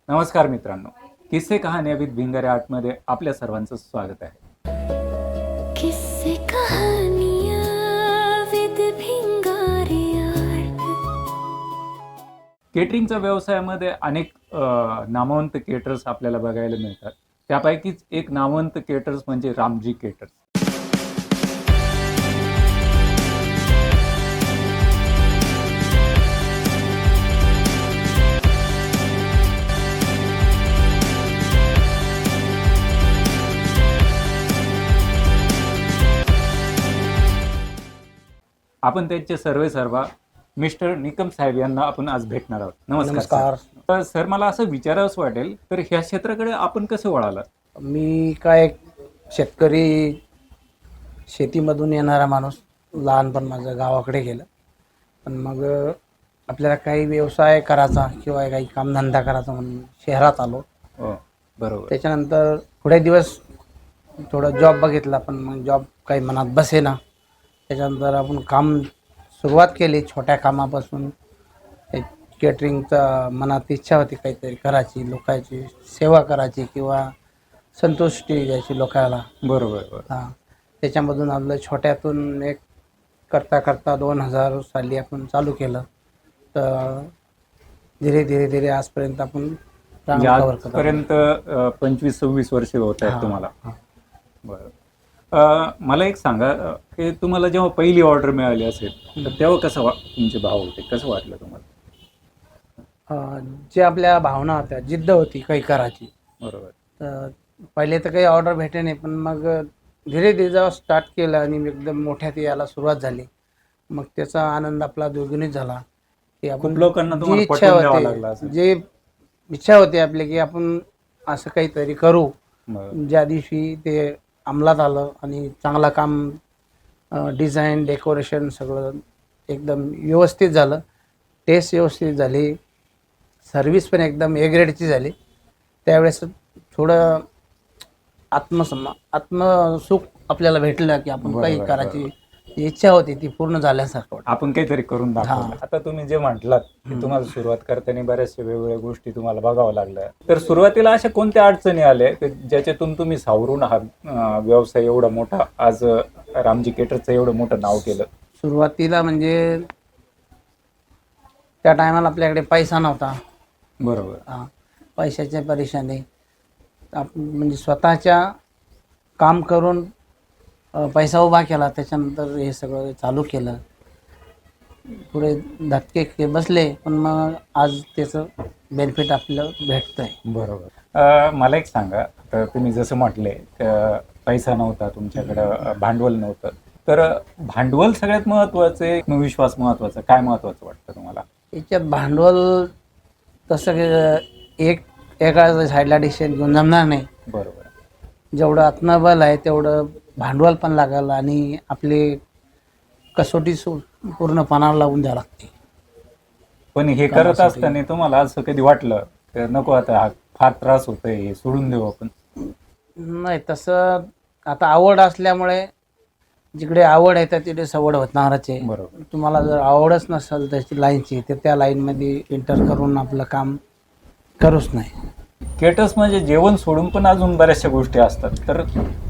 नमस्कार मित्रांनो, किस्से कहाण्या विथ भिंगारे आर्टमध्ये आपल्या सर्वांचं स्वागत आहे. किस्से कहानियां विद भिंगारे आर्ट. केटरिंगच्या व्यवसायामध्ये अनेक नामवंत केटर्स आपल्याला बघायला मिळतात. त्यापैकीच एक नामवंत केटर्स म्हणजे रामजी केटर्स. आपण त्यांचे सर्वेसर्वा मिस्टर निकम साहेब यांना आपण आज भेटणार आहोत. नमस्कार. तर सर, मला असं विचारावंच वाटेल, तर ह्या क्षेत्राकडे आपण कसं वळालात? मी काय शेतकरी, शेतीमधून येणारा माणूस. लहानपण माझं गावाकडे गेलं, पण मग आपल्याला काही व्यवसाय करायचा किंवा काही कामधंदा करायचा म्हणून शहरात आलो. हो, बरोबर. त्याच्यानंतर थोडे दिवस थोडं जॉब बघितला, पण मग जॉब काही मनात बसेना. त्याच्यानंतर आपण काम सुरुवात केली छोट्या कामापासून. केटरिंगचा मनात इच्छा होती काहीतरी करायची, लोकांची सेवा करायची किंवा संतुष्टी द्यायची लोकांना. बरोबर. हां, त्याच्यामधून आपलं छोट्यातून एक करता करता 2000 साली आपण चालू केलं. तर धीरे धीरे धीरे आजपर्यंत आपण म्हणजे cover करत आहोत. आजपर्यंत 25-26 वर्ष होत आहेत हां, तुम्हाला. हां. बरं. मला एक सांगा, की तुम्हाला जेव्हा पहिली ऑर्डर मिळाली असेल तर तेव्हा तुमचे भाव होते, कसं वाटलं तुम्हाला? जे आपल्या भावना होत्या, जिद्द होती काही करायची. बरोबर. तर पहिले तर काही ऑर्डर भेटे नाही, पण मग धीरे धीरे जेव्हा स्टार्ट केलं आणि एकदम मोठ्यात यायला सुरुवात झाली, मग त्याचा आनंद आपला द्विगुणित झाला. की खूप लोकांना जी तुम्हाला इच्छा पटवून द्यावं लागलं होती, असेल. जे इच्छा होती आपली की आपण असं काहीतरी करू. बरं. ज्या दिवशी ते अंमलात आलं आणि चांगला काम, डिझाईन, डेकोरेशन सगळं एकदम व्यवस्थित झालं, टेस्ट व्यवस्थित झाली, सर्विस पण एकदम ए ग्रेडची झाली. त्यावेळेस थोडं आत्मसुख आपल्याला भेटलं की आपण काही बरोबर, करायची जी इच्छा होती ती पूर्ण झाल्यासारखं वाटतं. आपण काहीतरी करून दाखवलं. हां. आता तुम्ही जे म्हटलात की तुम्हाला सुरुवात करताना बऱ्याचशा वेगवेगळ्या गोष्टी तुम्हाला बघावं लागल्या, तर सुरुवातीला अशा कोणत्या अडचणी आल्या की ज्याच्यातून तुम्ही सावरून हा व्यवसाय एवढा मोठा आज रामजी केटरचं एवढं मोठं नाव केलं? सुरुवातीला म्हणजे त्या टायमाला आपल्याकडे पैसा नव्हता. बरोबर. हां, पैशाच्या परेशानी. म्हणजे स्वतःच्या काम करून पैसा उभा केला. त्याच्यानंतर हे सगळं चालू केलं. पुढे धक्के बसले, पण मग आज त्याचं बेनिफिट आपल्याला भेटतंय. बरोबर. मला एक सांगा, तर तुम्ही जसं म्हटले पैसा नव्हता तुमच्याकडं, भांडवल नव्हतं, तर भांडवल सगळ्यात महत्वाचं आहे, विश्वास महत्वाचा, काय महत्वाचं वाटतं तुम्हाला? याच्यात भांडवल तसं एका साईडला डिसिजन घेऊन जमणार नाही. बरोबर. जेवढं आत्मबल आहे तेवढं भांडवल पण लागेल आणि आपली कसोटी पूर्णपणाला लावून द्यावं लागते. पण हे करत असताना तुम्हाला असं कधी वाटलं तर नको आता हा फार त्रास होतोय, हे सोडून देऊ आपण? नाही, तसं आता आवड असल्यामुळे जिकडे आवड आहे त्या तिथे सवड होणारच आहे. बरोबर. तुम्हाला जर आवडच नसेल त्याची लाईनची, तर त्या लाईनमध्ये एंटर करून आपलं काम करूच नाही. केटर्स म्हणजे जेवण सोडून पण अजून बऱ्याचशा गोष्टी असतात, तर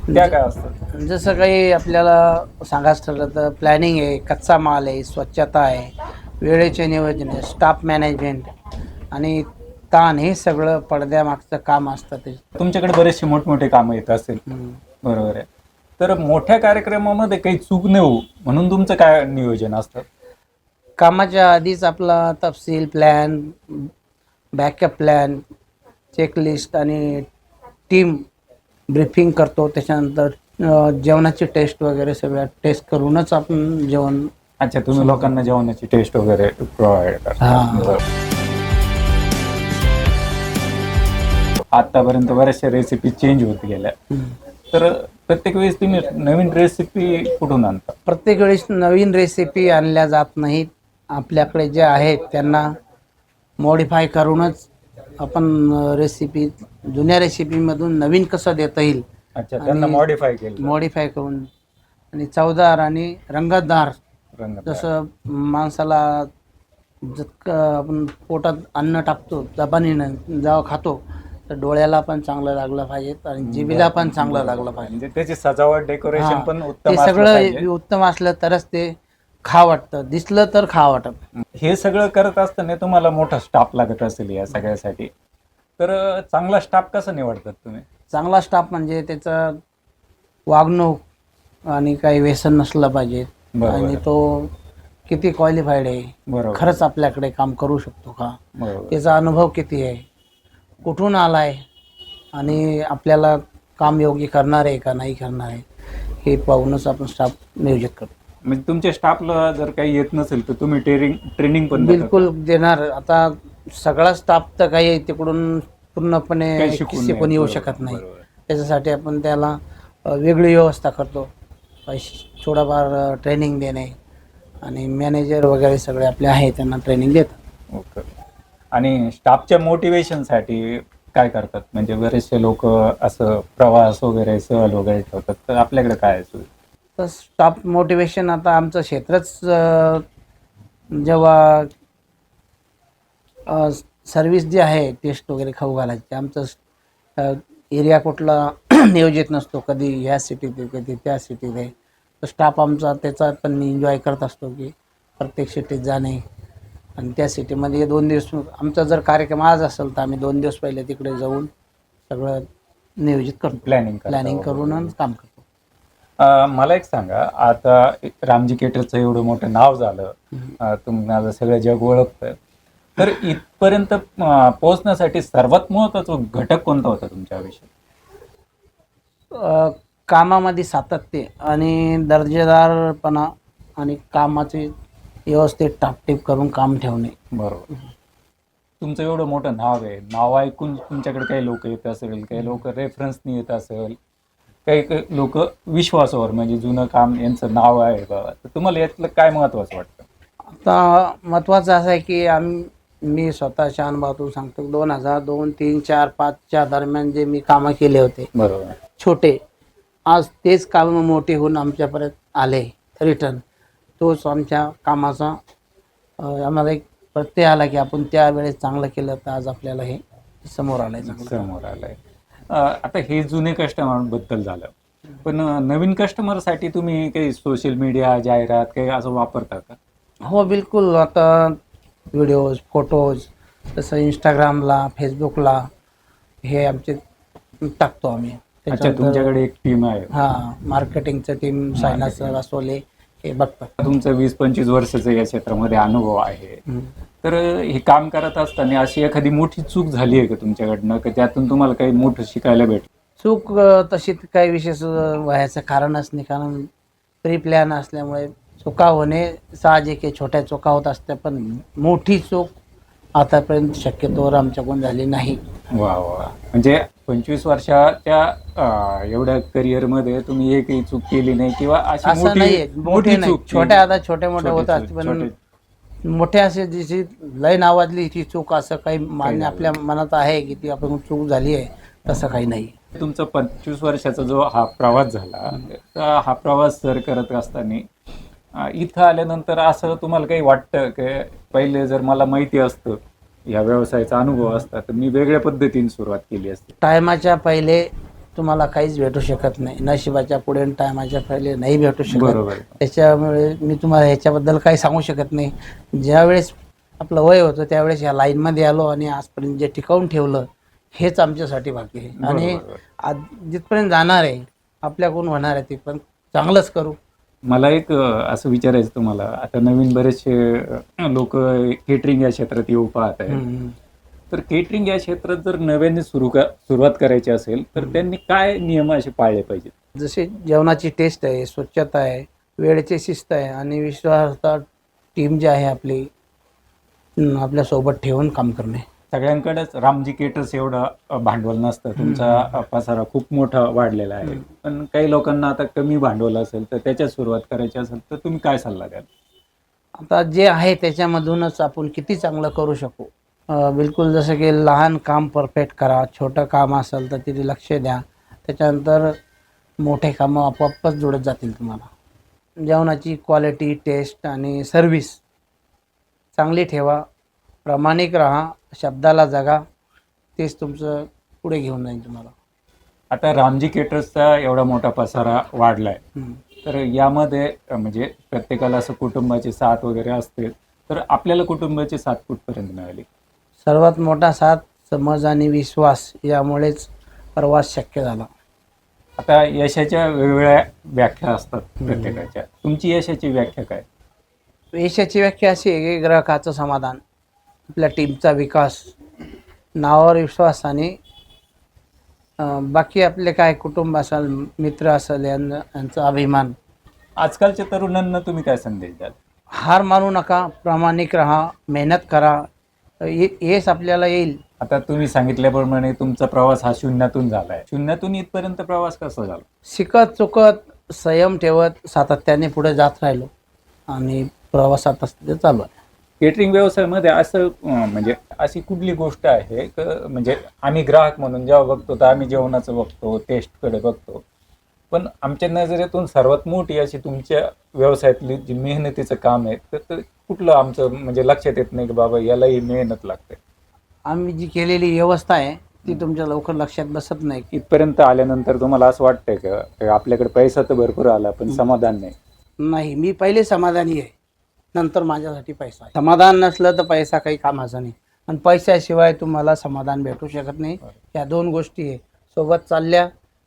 त्या काय असतात? जसं काही आपल्याला सांगायचं ठरलं तर प्लॅनिंग आहे, कच्चा माल आहे, स्वच्छता आहे, वेळेचे नियोजन आहे, स्टाफ मॅनेजमेंट आणि ताण, हे सगळं पडद्यामागचं काम असतं ते. तुमच्याकडे बरेचसे मोठमोठे कामं येत असेल. बरोबर आहे. तर मोठ्या कार्यक्रमामध्ये काही चूक न होऊ म्हणून तुमचं काय नियोजन असतं? कामाच्या आधीच आपला तपशील, प्लॅन, बॅकअप प्लॅन, चेकलिस्ट आणि टीम ब्रीफिंग करतो. त्याच्यानंतर जेवणाची टेस्ट वगैरे सगळ्या टेस्ट करूनच आपण जेवण. अच्छा, तुम्ही लोकांना जेवणाची टेस्ट वगैरे प्रोव्हाइड करता. हां. बरं. आतापर्यंत बऱ्याचशा रेसिपी चेंज होत गेल्या, तर प्रत्येक वेळेस तुम्ही नवीन रेसिपी कुठून आणता? प्रत्येक वेळेस नवीन रेसिपी आणल्या जात नाहीत. आपल्याकडे जे आहेत त्यांना मॉडिफाय करूनच आपण रेसिपी, जुन्या रेसिपीमधून नवीन कसं देता येईल. अच्छा, त्यांना मॉडिफाय केलं. मॉडिफाय करून आणि चवदार आणि रंगतदार, रंग. जसं माणसाला जितकं आपण पोटात अन्न टाकतो जबानीनं जेव्हा खातो तर डोळ्याला पण चांगलं लागलं पाहिजे आणि जिभेला पण चांगलं लागलं पाहिजे. म्हणजे त्याची सजावट डेकोरेशन हां, पण ते उत्तम असलं सगळं पाहिजे. उत्तम असलं तरच ते खा वाटतं, दिसलं तर खा वाटत. हे सगळं करत असताना तुम्हाला मोठा स्टाफ लागत असेल या सगळ्यासाठी. तर चांगला स्टाफ कसा निवडतात तुम्ही? चांगला स्टाफ म्हणजे त्याचं वागणूक आणि काही व्यसन नसलं पाहिजे बरोबर. आणि तो किती क्वालिफाईड आहे, बरोबर. खरंच आपल्याकडे काम करू शकतो का, बरोबर. त्याचा अनुभव किती आहे, कुठून आलाय आणि आपल्याला काम योग्य करणार आहे का नाही करणार आहे हे पाहूनच आपण स्टाफ नियोजित करतो. म्हणजे तुमच्या स्टाफला जर काही येत नसेल तर तुम्ही ट्रेनिंग पण देता का? बिलकुल देणार. आता सगळा स्टाफ तर काही तिकडून पूर्णपणे काही शिकून शिकून येऊ बरोबर, शकत नाही. बरोबर. त्याच्यासाठी आपण त्याला वेगळी व्यवस्था करतो. थोडाफार ट्रेनिंग देणे आणि मॅनेजर वगैरे सगळे आपले आहे त्यांना ट्रेनिंग देतात. ओके. आणि स्टाफच्या मोटिवेशनसाठी काय करतात? म्हणजे बरेचसे लोक असं प्रवास वगैरे सहल वगैरे ठेवतात, तर आपल्याकडे काय आहे? तर स्टाफ मोटिवेशन आता आमचं क्षेत्रच जेव्हा सर्व्हिस जी आहे टेस्ट वगैरे खाऊ घालायची, आमचं एरिया कुठला नियोजित नसतो, कधी ह्या सिटीत आहे कधी त्या सिटीत आहे. तर स्टाफ आमचा त्याचा पण एन्जॉय करत असतो की प्रत्येक सिटीत जाणे आणि त्या सिटीमध्ये 2 दिवस आमचा जर कार्यक्रम आज असेल तर आम्ही 2 दिवस पहिले तिकडे जाऊन सगळं नियोजित करतो, प्लॅनिंग करून काम करतो. मला एक सांगा, आता रामजी केटरचं एवढं मोठं नाव झालं, तुम्हाला सगळं जग ओळखतं, तर इथपर्यंत पोहोचण्यासाठी सर्वात महत्वाचा घटक कोणता होता तुमच्या आयुष्यात? कामामध्ये सातत्य आणि दर्जेदारपणा आणि कामाचे व्यवस्थित टापटीप करून काम ठेवणे. बरोबर. तुमचं एवढं मोठं नाव आहे, नाव ऐकून तुमच्याकडे काही लोक येत असेल, काही लोक रेफरन्सनी येत असेल, काही लोक विश्वासावर, म्हणजे जुनं काम यांचं नाव आहे बाबा, तर तुम्हाला यातलं काय महत्वाचं वाटतं? आता महत्त्वाचं असं आहे की मी स्वतःच्या अनुभवातून सांगतो, 2002, 3, 4, 5च्या दरम्यान जे मी कामं केले होते बरोबर. छोटे, आज तेच कामं मोठे होऊन आमच्यापर्यंत आले रिटर्न. तोच आमच्या कामाचा आम्हाला एक प्रत्यय आला की आपण त्यावेळेस चांगलं केलं तर आज आपल्याला हे समोर आलंय चांगलं. समोर आलंय. आता हे जुने कस्टमर बद्दल झालं, पण नवीन कस्टमरसाठी तुम्ही काही सोशल मीडिया जाहिरात काही असं वापरता का? हो बिलकुल. आता व्हिडिओज फोटोज तसं इंस्टाग्रामला फेसबुकला हे आमचे टाकतो आम्ही. अच्छा, तुमच्याकडे एक टीम आहे. हां, मार्केटिंगचं टीम सायना सर असोले हे बघतात. तुमचं 20-25 वर्षाचा या क्षेत्रामध्ये अनुभव आहे, तर हे काम करत असताना अशी एखादी मोठी चूक झाली आहे का तुमच्याकडनं, की त्यातून तुम्हाला काही मोठं शिकायला भेटलं? चूक तशी काही विशेष व्हायचं कारणच नाही, कारण प्री प्लॅन असल्यामुळे चुका होणे साहजिक आहे. छोट्या चुका होत असत्या, पण मोठी चूक आतापर्यंत शक्यतोवर आमच्याकडून झाली नाही. वा वा. म्हणजे 25 वर्षाच्या एवढ्या करिअरमध्ये तुम्ही एकही चूक केली नाही, किंवा अशी असं नाहीये, मोठे नाही, चूक छोट्या आता छोटे मोठे छोटे- होतात, पण मोठे असे जी लय नावाजली ती चूक असं काही मान्य आपल्या मनात आहे की ती आपण चूक झाली आहे, तसं काही नाही. तुमचा 25 वर्षाचा जो हा प्रवास झाला, तर हा प्रवास सर करत असताना इथं आल्यानंतर असं तुम्हाला काही वाटतं की पहिले जर मला माहिती असतं, या व्यवसायाचा अनुभव असता, तर मी वेगळ्या पद्धतीने सुरुवात केली असती? टायमाच्या पहिले तुम्हाला काहीच भेटू शकत नाही, नशिबाच्या पुढे टायमाच्या पहिले नाही भेटू शकत. बरोबर. त्याच्यामुळे मी तुम्हाला ह्याच्याबद्दल काही सांगू शकत नाही. ज्यावेळेस आपलं वय होतं त्यावेळेस या लाईनमध्ये आलो आणि आजपर्यंत जे टिकवून ठेवलं हेच आमच्यासाठी बाकी आहे. आणि आज जिथपर्यंत जाणार आहे आपल्याकडून होणार आहे तिथपर्यंत चांगलंच करू. मला एक असं विचारायचं तुम्हाला, आता नवीन बरेचसे लोक केटरिंग या क्षेत्रात येऊ पाहत आहेत, तर केटरिंग या क्षेत्रात जर नव्याने सुरुवात करायची असेल तर त्यांनी काय नियम असे पाळले पाहिजेत? जसे जेवणाची टेस्ट आहे, स्वच्छता आहे, वेळेची शिस्त आहे आणि विश्वासार्हता टीम जी आहे आपली आपल्यासोबत ठेवून काम करणे. सगळ्यांकडेच रामजी केटर्स एवढं भांडवल नसतं, तुमचा पसारा खूप मोठा वाढलेला आहे, पण काही लोकांना आता कमी भांडवल असेल तर त्याच्यात सुरुवात करायची असेल तर तुम्ही काय सल्ला द्याल? आता जे आहे त्याच्यामधूनच आपण किती चांगलं करू शकू. बिलकुल जसं की लहान काम परफेक्ट करा, छोटं काम असेल तर तिथे लक्ष द्या, त्याच्यानंतर मोठे कामं आपोआपच जुळत जातील तुम्हाला. जेवणाची क्वालिटी, टेस्ट आणि सर्व्हिस चांगली ठेवा, प्रामाणिक राहा, शब्दाला जगा, तेच तुमचं पुढे घेऊन जाईल तुम्हाला. आता रामजी केटर्सचा एवढा मोठा पसारा वाढलाय, हम्म. तर यामध्ये म्हणजे प्रत्येकाला असं कुटुंबाची साथ वगैरे असते, तर आपल्याला कुटुंबाची साथ कुठपर्यंत मिळाली? सर्वात मोठा साथ, समज आणि विश्वास यामुळेच प्रवास शक्य झाला. आता यशाच्या वेगवेगळ्या व्याख्या असतात प्रत्येकाच्या, तुमची यशाची व्याख्या काय? यशाची व्याख्या अशी आहे की ग्राहकाचं समाधान, आपल्या टीमचा विकास, नावावर विश्वास आणि बाकी आपले काय कुटुंब असेल, मित्र असेल, यांचा अभिमान. आजकालच्या तरुणांना तुम्ही काय संदेश द्याल? हार मानू नका, प्रामाणिक राहा, मेहनत करा, यश आपल्याला येईल. आता तुम्ही सांगितल्याप्रमाणे तुमचा प्रवास हा शून्यातून झालाय, शून्यातून इथपर्यंत प्रवास कसा झाला? शिकत चुकत, संयम ठेवत, सातत्याने पुढे जात राहिलो आणि प्रवासात असते चालू आहे. केटरिंग व्यवसायामध्ये असं म्हणजे अशी कुठली गोष्ट आहे म्हणजे आम्ही ग्राहक म्हणून जेव्हा बघतो तर आम्ही जेवणाचं बघतो, टेस्टकडे बघतो, पण आमच्या नजरेतून सर्वात मोठी अशी तुमच्या व्यवसायातली जी मेहनतीचं काम आहे तर कुठलं आमचं म्हणजे लक्षात येत नाही की बाबा यालाही मेहनत लागते? आम्ही जी केलेली व्यवस्था आहे ती तुमच्या लवकर लक्षात बसत नाही. इथपर्यंत आल्यानंतर तुम्हाला असं वाटतंय का आपल्याकडे पैसा तर भरपूर आला पण समाधान नाही? नाही, मी पहिले समाधानी आहे, नंतर माझ्यासाठी पैसा आहे. समाधान नसलं तर पैसा काही कामाचा नाही, आणि पैशाशिवाय तुम्हाला समाधान भेटू शकत नाही. या दोन गोष्टी आहे, सोबत चालल्या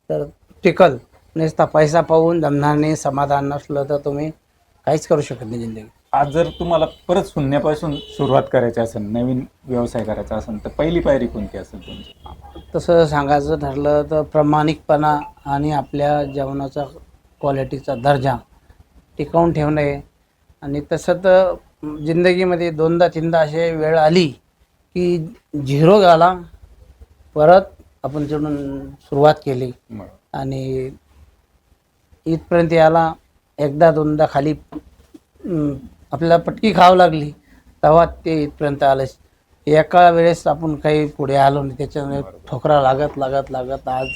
तर टिकल, नुसता पैसा पाहून जमणार नाही. समाधान नसलं तर तुम्ही काहीच करू शकत नाही जिंदगी. आज जर तुम्हाला परत शून्यापासून सुरुवात करायची असेल, नवीन व्यवसाय करायचा असेल, तर पहिली पायरी कोणती असेल तुमची? तसं सांगायचं ठरलं तर प्रामाणिकपणा आणि आपल्या जेवणाचा क्वालिटीचा दर्जा टिकवून ठेवणे. आणि तसं तर जिंदगीमध्ये दोनदा तीनदा अशी वेळ आली की झिरो झाला, परत आपण तिकडून सुरुवात केली आणि इथपर्यंत याला एकदा दोनदा खाली आपल्याला पटकी खावं लागली, तेव्हा ते इथपर्यंत आलं. एका वेळेस आपण काही पुढे आलो नाही, त्याच्यामुळे ठोकरा लागत लागत लागत आज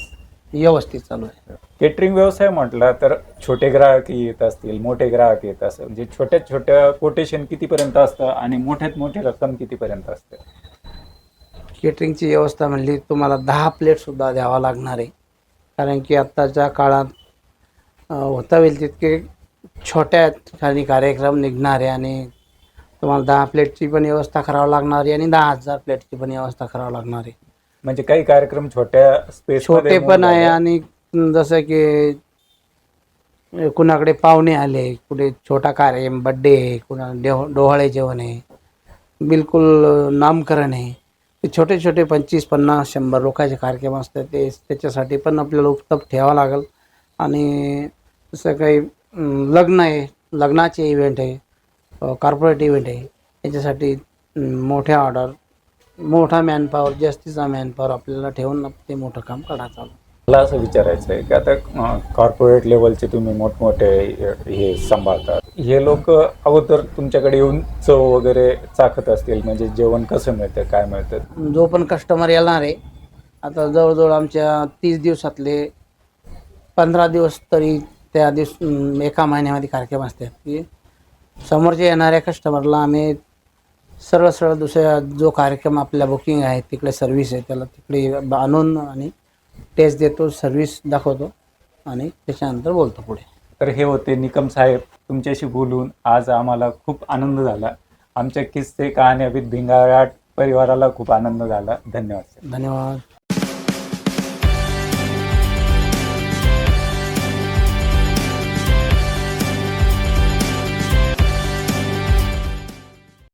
व्यवस्थित चालू आहे. केटरिंग व्यवसाय म्हटला तर छोटे ग्राहक येत असतील, मोठे ग्राहक येत असतील, म्हणजे छोट्यात छोट्या कोटेशन कितीपर्यंत असतं आणि मोठ्यात मोठी रक्कम कितीपर्यंत असते? केटरिंगची व्यवस्था म्हणली तुम्हाला 10 प्लेटसुद्धा द्यावा लागणार आहे, कारण की आत्ताच्या काळात होता होईल तितके छोट्या ठिकाणी कार्यक्रम निघणारे आणि तुम्हाला 10 प्लेटची पण व्यवस्था करावं लागणार आहे आणि 10,000 प्लेटची पण व्यवस्था करावं लागणार आहे. म्हणजे काही कार्यक्रम छोट्या स्पेस छोटे पण आहे आणि जसं की कुणाकडे पाहुणे आले, कुठे छोटा कार्यक्रम, बड्डे आहे, कुणा डोहाळे जेवण आहे, बिलकुल नामकरण आहे, ते छोटे छोटे 25, 50, 100 लोकांचे कार्यक्रम असतात. त्याच्यासाठी पण आपल्याला उत्तप ठेवावं लागेल. आणि जसं काही लग्न आहे, लग्नाचे इव्हेंट आहे, कॉर्पोरेट इव्हेंट आहे, याच्यासाठी मोठ्या ऑर्डर, मोठा मॅनपॉवर, जास्तीचा मॅनपॉवर आपल्याला ठेवून ते मोठं काम करायचं. मला असं विचारायचं आहे की आता कॉर्पोरेट लेवलचे तुम्ही मोठमोठे हे सांभाळतात, हे लोक अगोदर तुमच्याकडे येऊन चव वगैरे चाखत असतील, म्हणजे जेवण कसं मिळतं, काय मिळतं? जो पण कस्टमर येणार आहे, आता जवळजवळ आमच्या 30 दिवसातले 15 दिवस तरी त्या एका महिन्यामध्ये कार्यक्रम असतात की समोरच्या येणाऱ्या कस्टमरला आम्ही सरळ सरळ दुसऱ्या जो कार्यक्रम आपल्या बुकिंग आहे तिकडे सर्व्हिस आहे त्याला तिकडे आणून आणि टेस्ट देतो, सर्व्हिस दाखवतो आणि त्याच्यानंतर बोलतो पुढे. तर हे होते निकम साहेब. तुमच्याशी बोलून आज आम्हाला खूप आनंद झाला. आमच्या किस्से कहाण्या विथ भिंगाराट परिवाराला खूप आनंद झाला. धन्यवाद. धन्यवाद.